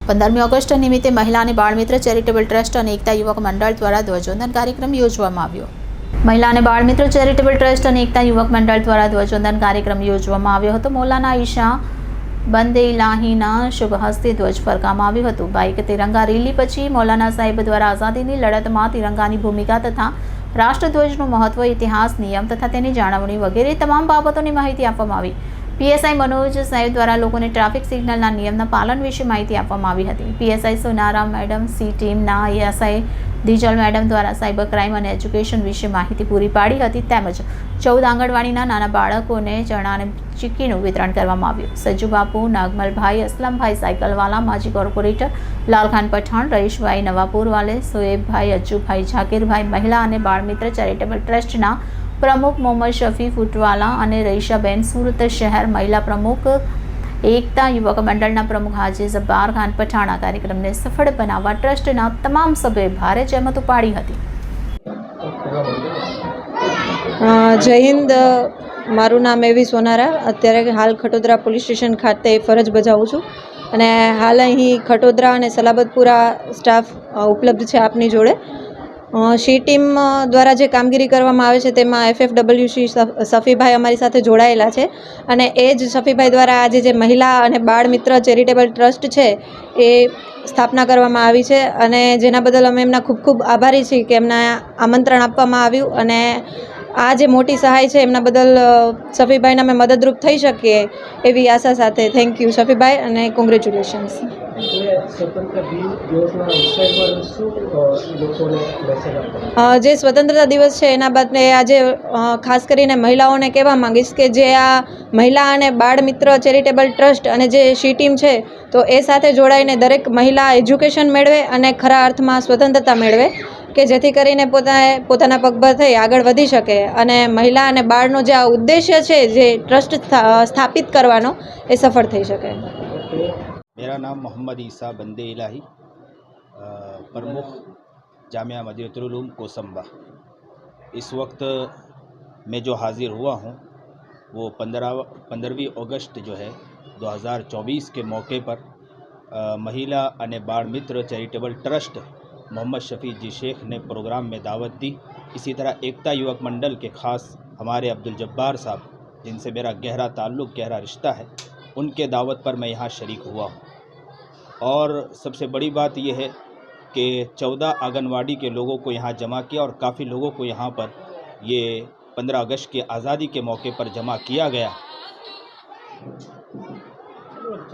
15મી August નિમિત્તે મહિલા અને બાળ મિત્ર ચેરિટેબલ ટ્રસ્ટ અને એકતા યુવક મંડળ દ્વારા ધ્વજવંદન કાર્યક્રમ યોજવામાં આવ્યો। મહિલા અને બાળ મિત્ર ચેરિટેબલ ટ્રસ્ટ અને એકતા યુવક મંડળ દ્વારા ધ્વજવંદન કાર્યક્રમ યોજવામાં આવ્યો હતો। મૌલાના ઈશા બંદે ઇલાહીના શુભ હસ્તે ધ્વજ ફરકાવવામાં આવ્યો હતો। બાઇક તિરંગા રેલી પછી મૌલાના સાહેબ દ્વારા આઝાદીની લડતમાં તિરંગાની ભૂમિકા તથા રાષ્ટ્રધ્વજનું મહત્વ, ઇતિહાસ, નિયમ તથા તેની જાળવણી વગેરે તમામ બાબતોની માહિતી આપવામાં આવી। પીએસઆઈ મનોજ સાહેબ દ્વારા લોકોને ટ્રાફિક સિગ્નલના નિયમના પાલન વિશે માહિતી આપવામાં આવી હતી। પીએસઆઈ સોનારામ મેડમ, સી ટીમના એએસઆઈ દીજલ મેડમ દ્વારા સાયબર ક્રાઇમ અને એજ્યુકેશન વિશે માહિતી પૂરી પાડી હતી। તેમજ 14 આંગણવાડીના નાના બાળકોને ચણા અને ચીક્કીનું વિતરણ કરવામાં આવ્યું। સજ્જુ બાપુ, નાગમલભાઈ, અસલમભાઈ સાયકલવાલા, માજી કોર્પોરેટર લાલખાન પઠાણ, રઈશભાઈ નવાપુરવાલે, સોએબભાઈ, અજ્જુભાઈ, ઝાકીરભાઈ, મહિલા અને બાળ મિત્ર ચેરિટેબલ ટ્રસ્ટના પ્રમુખ મોહમ્મદ શફી ફૂટવાલા અને રઈશાબેન, સુરત શહેર મહિલા પ્રમુખ, એકતા યુવક મંડળના પ્રમુખ હાજી જબ્બાર ખાન પઠાણ આ કાર્યક્રમને સફળ બનાવવા ટ્રસ્ટના તમામ સભ્યોએ ભારે જહેમત ઉપાડી હતી। જય હિન્દ। મારું નામ એવી સોનારા, અત્યારે હાલ ખટોદરા પોલીસ સ્ટેશન ખાતે ફરજ બજાવું છું અને હાલ અહીં ખટોદરા અને સલાબતપુરા સ્ટાફ ઉપલબ્ધ છે આપની જોડે। સી ટીમ દ્વારા જે કામગીરી કરવામાં આવે છે તેમાં FFWC સફીભાઈ અમારી સાથે જોડાયેલા છે અને એ જ સફીભાઈ દ્વારા આજે જે મહિલા અને બાળ મિત્ર ચેરિટેબલ ટ્રસ્ટ છે એ સ્થાપના કરવામાં આવી છે અને જેના બદલ અમે એમના ખૂબ ખૂબ આભારી છીએ કે એમના આમંત્રણ આપવામાં આવ્યું અને આ જે મોટી સહાય છે એમના બદલ સફીભાઈને અમે મદદરૂપ થઈ શકીએ એવી આશા સાથે થેન્ક યુ સફીભાઈ અને કોંગ્રેચ્યુલેશન્સ। જે સ્વતંત્રતા દિવસ છે એના બાદ આજે ખાસ કરીને મહિલાઓને કહેવા માંગીશ કે જે આ મહિલા અને બાળ મિત્ર ચેરિટેબલ ટ્રસ્ટ અને જે સી ટીમ છે તો એ સાથે જોડાઈને દરેક મહિલા એજ્યુકેશન મેળવે અને ખરા અર્થમાં સ્વતંત્રતા મેળવે કે જેથી કરીને પોતાના પગભર થઈ આગળ વધી શકે અને મહિલા અને બાળનો જે આ ઉદ્દેશ્ય છે જે ટ્રસ્ટ સ્થાપિત કરવાનો એ સફળ થઈ શકે। मेरा नाम मोहम्मद ईसा बंदे इलाही, प्रमुख जामिया मदीनतुल उलूम कोसंबा। इस वक्त मैं जो हाज़िर हुआ हूँ वो 15वीं अगस्त जो है 2024 के मौके पर महिला અને बाल मित्र चैरिटेबल ट्रस्ट मोहम्मद शफ़ी जी शेख ने प्रोग्राम में दावत दी। इसी तरह एकता युवक मंडल के ख़ास हमारे अब्दुल जब्बार साहब, जिनसे मेरा गहरा ताल्लुक़, गहरा रिश्ता है, उनके दावत पर मैं यहाँ शरीक हुआ हूँ। और सबसे बड़ी बात यह है कि 14 आंगनवाड़ी के लोगों को यहाँ जमा किया और काफ़ी लोगों को यहाँ पर ये 15 अगस्त की आज़ादी के मौके पर जमा किया गया।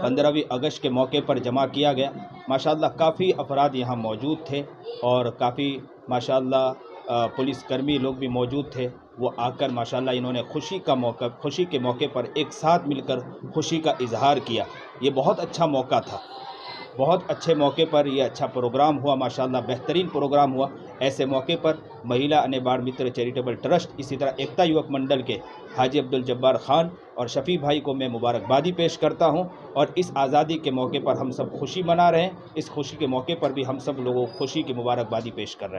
15वीं अगस्त के मौके पर जमा किया गया। माशाल्लाह काफ़ी अफराद यहाँ मौजूद थे और काफ़ी माशाल्लाह पुलिसकर्मी लोग भी मौजूद थे। वो आकर माशाल्लाह इन्होंने खुशी के मौके पर एक साथ मिलकर खुशी का इजहार किया। ये बहुत अच्छा मौका था, बहुत अच्छे मौके पर ये अच्छा प्रोग्राम हुआ, माशाल्लाह बेहतरीन प्रोग्राम हुआ। ऐसे मौके पर महिला અને બાળ મિત્ર चैरिटेबल ट्रस्ट, इसी तरह एकता युवक मंडल के हाजी अब्दुल जब्बार खान और शफ़ी भाई को मैं मुबारकबादी पेश करता हूँ। और इस आज़ादी के मौके पर हम सब खुशी मना रहे हैं। इस खुशी के मौके पर भी हम सब लोगों को खुशी की मुबारकबादी पेश कर रहे हैं।